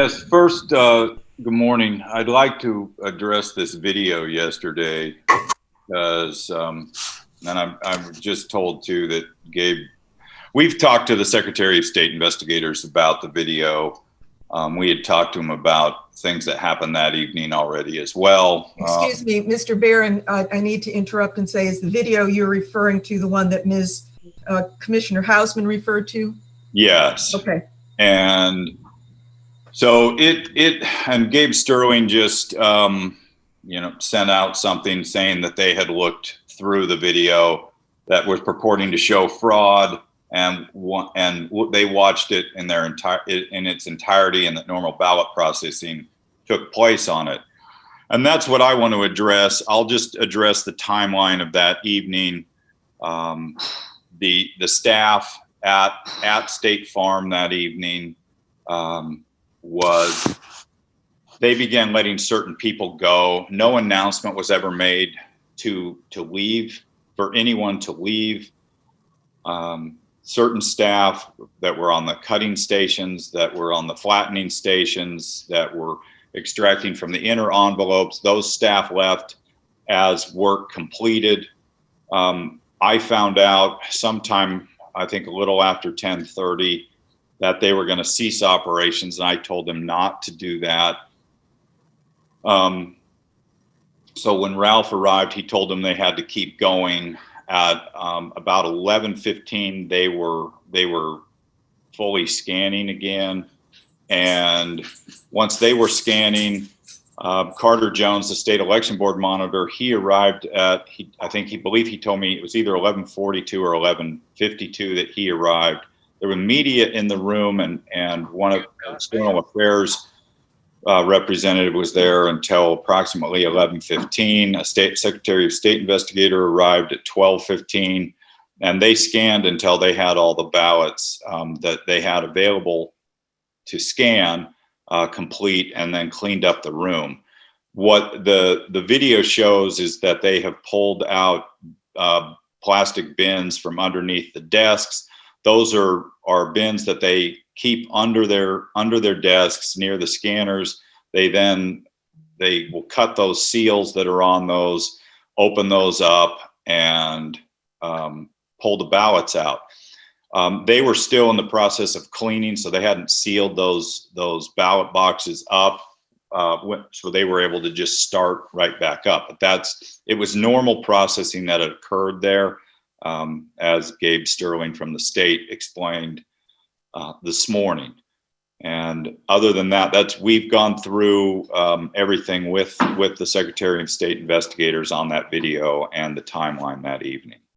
Yes, first, good morning. I'd like to address this video yesterday because, and I'm just told too that Gabe, we've talked to the Secretary of State investigators about the video. We had talked to him about things that happened that evening already as well. Excuse me, Mr. Barron, I need to interrupt and say, is the video you're referring to the one that Ms. Commissioner Hausman referred to? Yes. Okay. And so and Gabe Sterling just, sent out something saying that they had looked through the video that was purporting to show fraud, and they watched it in its entirety, and that normal ballot processing took place on it. And that's what I want to address. I'll just address the timeline of that evening. The staff at State Farm that evening they began letting certain people go. No announcement was ever made to leave, for anyone to leave. Certain staff that were on the cutting stations, that were on the flattening stations, that were extracting from the inner envelopes, those staff left as work completed. I found out sometime, I think a little after 10:30, that they were going to cease operations, and I told them not to do that. So when Ralph arrived, he told them they had to keep going. At about 11:15, they were fully scanning again, and once they were scanning, Carter Jones, the state election board monitor, he arrived at, he believe he told me it was either 11:42 or 11:52 that he arrived. There were media in the room, and one of the external affairs representative was there until approximately 11:15. A state Secretary of State investigator arrived at 12:15, and they scanned until they had all the ballots that they had available to scan complete, and then cleaned up the room. What the video shows is that they have pulled out plastic bins from underneath the desks. Those are bins that they keep under their desks near the scanners. They will cut those seals that are on those, open those up, and pull the ballots out. They were still in the process of cleaning, so they hadn't sealed those ballot boxes up, so they were able to just start right back up. But it was normal processing that had occurred there, as Gabe Sterling from the state explained this morning. And other than that, we've gone through everything with the Secretary of State investigators on that video and the timeline that evening.